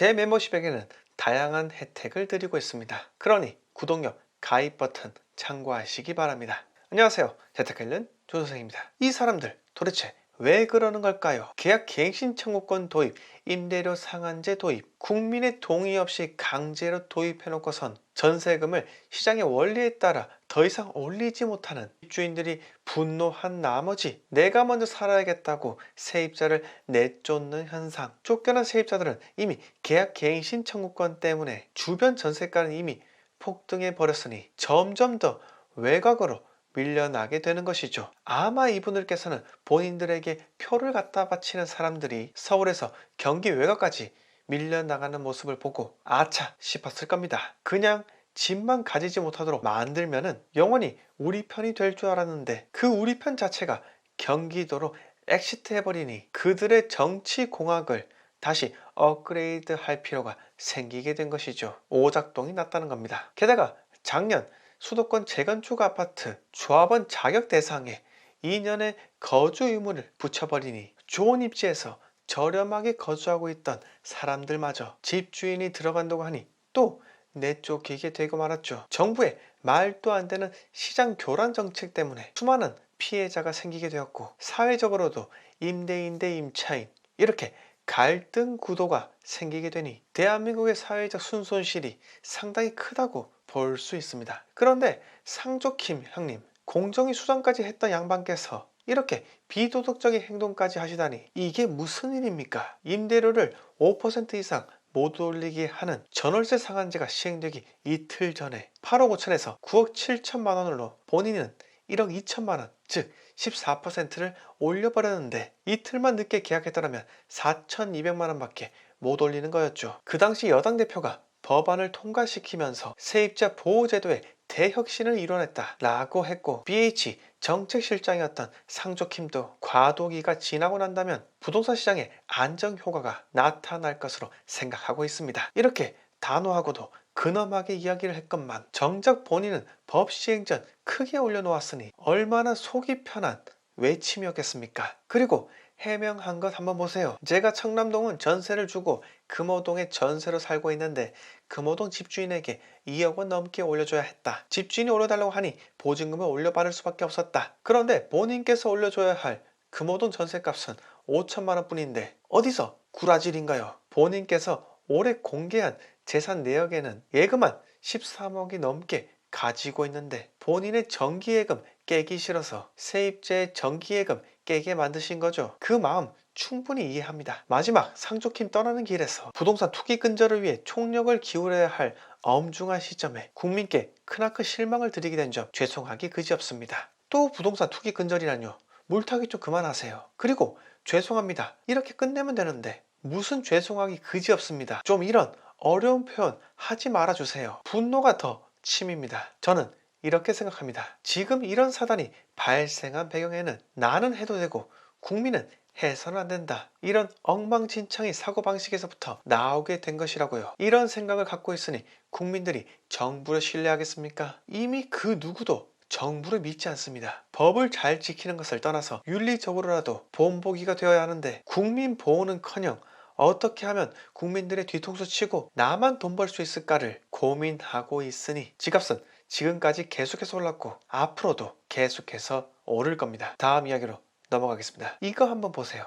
제 멤버십에게는 다양한 혜택을 드리고 있습니다. 그러니 구독력, 가입 버튼 참고하시기 바랍니다. 안녕하세요. 재테크 읽는 조선생입니다. 이 사람들 도대체 왜 그러는 걸까요? 계약 갱신 청구권 도입, 임대료 상한제 도입, 국민의 동의 없이 강제로 도입해놓고선 전세금을 시장의 원리에 따라 더 이상 올리지 못하는 집주인들이 분노한 나머지 내가 먼저 살아야겠다고 세입자를 내쫓는 현상. 쫓겨난 세입자들은 이미 계약 갱신 청구권 때문에 주변 전세가는 이미 폭등해 버렸으니 점점 더 외곽으로 밀려나게 되는 것이죠. 아마 이분들께서는 본인들에게 표를 갖다 바치는 사람들이 서울에서 경기 외곽까지 밀려나가는 모습을 보고 아차 싶었을 겁니다. 그냥 집만 가지지 못하도록 만들면은 영원히 우리 편이 될 줄 알았는데 그 우리 편 자체가 경기도로 엑시트 해버리니 그들의 정치 공학을 다시 업그레이드 할 필요가 생기게 된 것이죠. 오작동이 났다는 겁니다. 게다가 작년 수도권 재건축 아파트 조합원 자격 대상에 2년의 거주 의무를 붙여버리니 좋은 입지에서 저렴하게 거주하고 있던 사람들마저 집주인이 들어간다고 하니 또 내쫓기게 되고 말았죠. 정부의 말도 안 되는 시장 교란 정책 때문에 수많은 피해자가 생기게 되었고 사회적으로도 임대인 대 임차인 이렇게 갈등 구도가 생기게 되니 대한민국의 사회적 순손실이 상당히 크다고 볼 수 있습니다. 그런데 상조킴 형님, 공정위 수장까지 했던 양반께서 이렇게 비도덕적인 행동까지 하시다니 이게 무슨 일입니까? 임대료를 5% 이상 못 올리게 하는 전월세 상한제가 시행되기 이틀 전에 8억 5천에서 9억 7천만 원으로 본인은 1억 2천만 원, 즉 14%를 올려버렸는데 이틀만 늦게 계약했더라면 4,200만 원밖에 못 올리는 거였죠. 그 당시 여당 대표가 법안을 통과시키면서 세입자 보호제도의 대혁신을 이뤄냈다라고 했고 BH 정책실장이었던 상조킴도 과도기가 지나고 난다면 부동산 시장의 안정 효과가 나타날 것으로 생각하고 있습니다. 이렇게 단호하고도 근엄하게 이야기를 했건만 정작 본인은 법 시행 전 크게 올려놓았으니 얼마나 속이 편한 외침이었겠습니까? 그리고 해명한 것 한번 보세요. 제가 청남동은 전세를 주고 금호동에 전세로 살고 있는데 금호동 집주인에게 2억 원 넘게 올려줘야 했다. 집주인이 올려달라고 하니 보증금을 올려받을 수밖에 없었다. 그런데 본인께서 올려줘야 할 금호동 전세값은 5천만 원 뿐인데 어디서 구라질인가요? 본인께서 올해 공개한 재산 내역에는 예금만 13억이 넘게 가지고 있는데 본인의 정기예금 깨기 싫어서 세입자의 정기예금 깨게 만드신 거죠. 그 마음 충분히 이해합니다. 마지막 상조킴 떠나는 길에서 부동산 투기 근절을 위해 총력을 기울여야 할 엄중한 시점에 국민께 크나큰 실망을 드리게 된 점 죄송하기 그지없습니다. 또 부동산 투기 근절이라뇨. 물타기 좀 그만하세요. 그리고 죄송합니다. 이렇게 끝내면 되는데 무슨 죄송하기 그지없습니다. 좀 이런 어려운 표현 하지 말아주세요. 분노가 더 침입니다. 저는 이렇게 생각합니다. 지금 이런 사단이 발생한 배경에는 나는 해도 되고 국민은 해서는 안 된다. 이런 엉망진창의 사고방식에서부터 나오게 된 것이라고요. 이런 생각을 갖고 있으니 국민들이 정부를 신뢰하겠습니까? 이미 그 누구도 정부를 믿지 않습니다. 법을 잘 지키는 것을 떠나서 윤리적으로라도 본보기가 되어야 하는데 국민 보호는커녕 어떻게 하면 국민들의 뒤통수 치고 나만 돈 벌 수 있을까를 고민하고 있으니 집값은 지금까지 계속해서 올랐고 앞으로도 계속해서 오를 겁니다. 다음 이야기로 넘어가겠습니다. 이거 한번 보세요.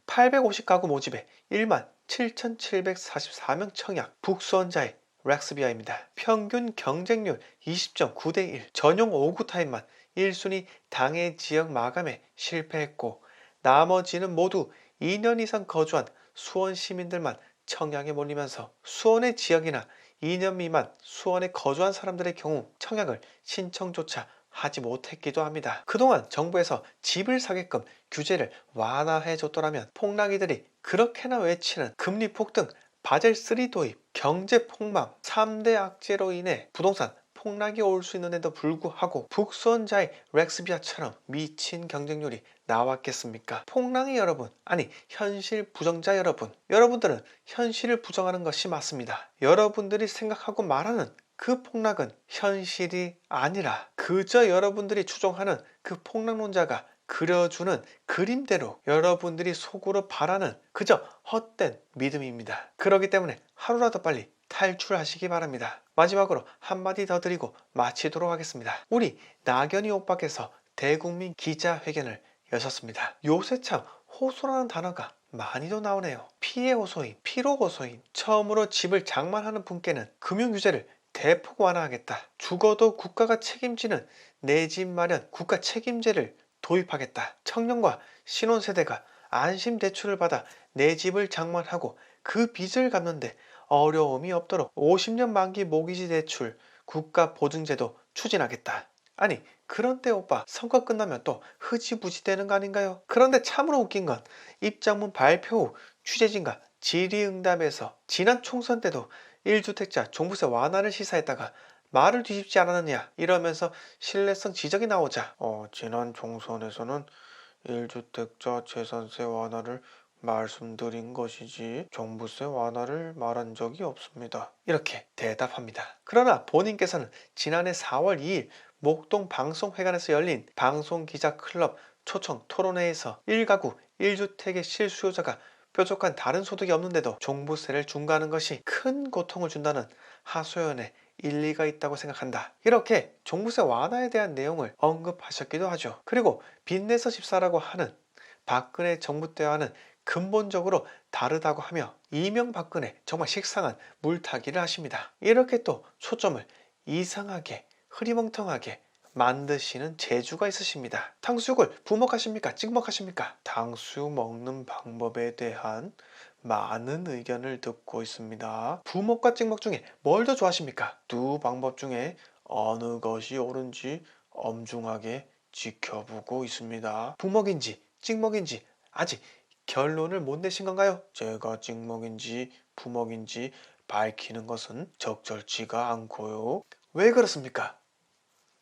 850가구 모집에 17,744명 청약 북수원자의 렉스비아입니다. 평균 경쟁률 20.9대 1, 전용 5구 타입만 1순위 당해 지역 마감에 실패했고 나머지는 모두 2년 이상 거주한 수원 시민들만 청약에 몰리면서 수원의 지역이나 2년 미만 수원에 거주한 사람들의 경우 청약을 신청조차 하지 못했기도 합니다. 그동안 정부에서 집을 사게끔 규제를 완화해 줬더라면 폭락이들이 그렇게나 외치는 금리 폭등, 바젤3 도입, 경제 폭망, 3대 악재로 인해 부동산 폭락이 올 수 있는데도 불구하고 북수원자의 렉스비아처럼 미친 경쟁률이 나왔겠습니까? 폭락이 여러분, 아니 현실 부정자 여러분, 여러분들은 현실을 부정하는 것이 맞습니다. 여러분들이 생각하고 말하는 그 폭락은 현실이 아니라 그저 여러분들이 추종하는 그 폭락론자가 그려주는 그림대로 여러분들이 속으로 바라는 그저 헛된 믿음입니다. 그렇기 때문에 하루라도 빨리 탈출하시기 바랍니다. 마지막으로 한마디 더 드리고 마치도록 하겠습니다. 우리 낙연이 오빠께서 대국민 기자회견을 여셨습니다. 요새 참 호소라는 단어가 많이도 나오네요. 피해 호소인, 피로 호소인, 처음으로 집을 장만하는 분께는 금융규제를 대폭 완화하겠다. 죽어도 국가가 책임지는 내 집 마련 국가 책임제를 도입하겠다. 청년과 신혼세대가 안심대출을 받아 내 집을 장만하고 그 빚을 갚는데 어려움이 없도록 50년 만기 모기지 대출 국가보증제도 추진하겠다. 아니 그런데 오빠 선거 끝나면 또 흐지부지 되는 거 아닌가요? 그런데 참으로 웃긴 건 입장문 발표 후 취재진과 질의응답에서 지난 총선 때도 1주택자 종부세 완화를 시사했다가 말을 뒤집지 않았느냐 이러면서 신뢰성 지적이 나오자 지난 총선에서는 1주택자 재산세 완화를 말씀드린 것이지 종부세 완화를 말한 적이 없습니다. 이렇게 대답합니다. 그러나 본인께서는 지난해 4월 2일 목동 방송회관에서 열린 방송기자클럽 초청 토론회에서 1가구 1주택의 실수요자가 뾰족한 다른 소득이 없는데도 종부세를 중과하는 것이 큰 고통을 준다는 하소연에 일리가 있다고 생각한다. 이렇게 종부세 완화에 대한 내용을 언급하셨기도 하죠. 그리고 빚내서 집 사라고 하는 박근혜 정부 때와는 근본적으로 다르다고 하며 이명박근혜 정말 식상한 물타기를 하십니다. 이렇게 또 초점을 이상하게 흐리멍텅하게 만드시는 재주가 있으십니다. 탕수육을 부먹하십니까? 찍먹하십니까? 탕수육 먹는 방법에 대한 많은 의견을 듣고 있습니다. 부먹과 찍먹 중에 뭘 더 좋아하십니까? 두 방법 중에 어느 것이 옳은지 엄중하게 지켜보고 있습니다. 부먹인지 찍먹인지 아직 결론을 못 내신 건가요? 제가 찍먹인지 부먹인지 밝히는 것은 적절치가 않고요. 왜 그렇습니까?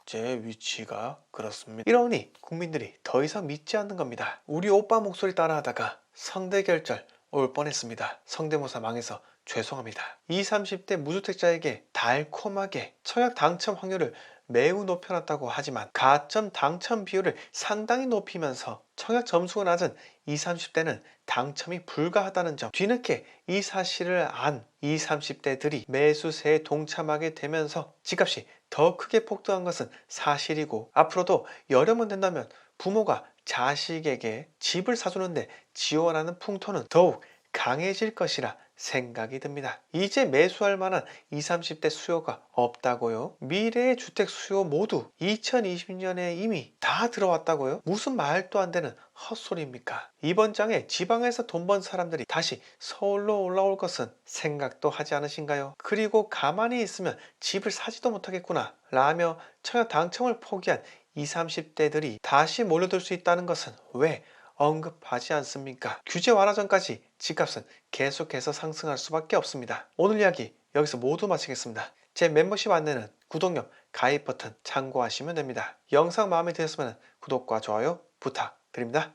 제 위치가 그렇습니다. 이러니 국민들이 더 이상 믿지 않는 겁니다. 우리 오빠 목소리 따라하다가 성대결절 올 뻔했습니다. 성대모사 망해서 죄송합니다. 20, 30대 무주택자에게 달콤하게 청약 당첨 확률을 매우 높여놨다고 하지만 가점 당첨 비율을 상당히 높이면서 청약 점수가 낮은 20, 30대는 당첨이 불가하다는 점, 뒤늦게 이 사실을 안 20, 30대들이 매수세에 동참하게 되면서 집값이 더 크게 폭등한 것은 사실이고 앞으로도 여려면 된다면 부모가 자식에게 집을 사주는데 지원하는 풍토는 더욱 강해질 것이라 생각이 듭니다. 이제 매수할 만한 20, 30대 수요가 없다고요? 미래의 주택 수요 모두 2020년에 이미 다 들어왔다고요? 무슨 말도 안 되는 헛소리입니까? 이번 장에 지방에서 돈 번 사람들이 다시 서울로 올라올 것은 생각도 하지 않으신가요? 그리고 가만히 있으면 집을 사지도 못하겠구나 라며 청약 당첨을 포기한 20, 30대들이 다시 몰려들 수 있다는 것은 왜 언급하지 않습니까? 규제 완화 전까지 집값은 계속해서 상승할 수밖에 없습니다. 오늘 이야기 여기서 모두 마치겠습니다. 제 멤버십 안내는 구독력, 가입 버튼 참고하시면 됩니다. 영상 마음에 드셨으면 구독과 좋아요 부탁드립니다.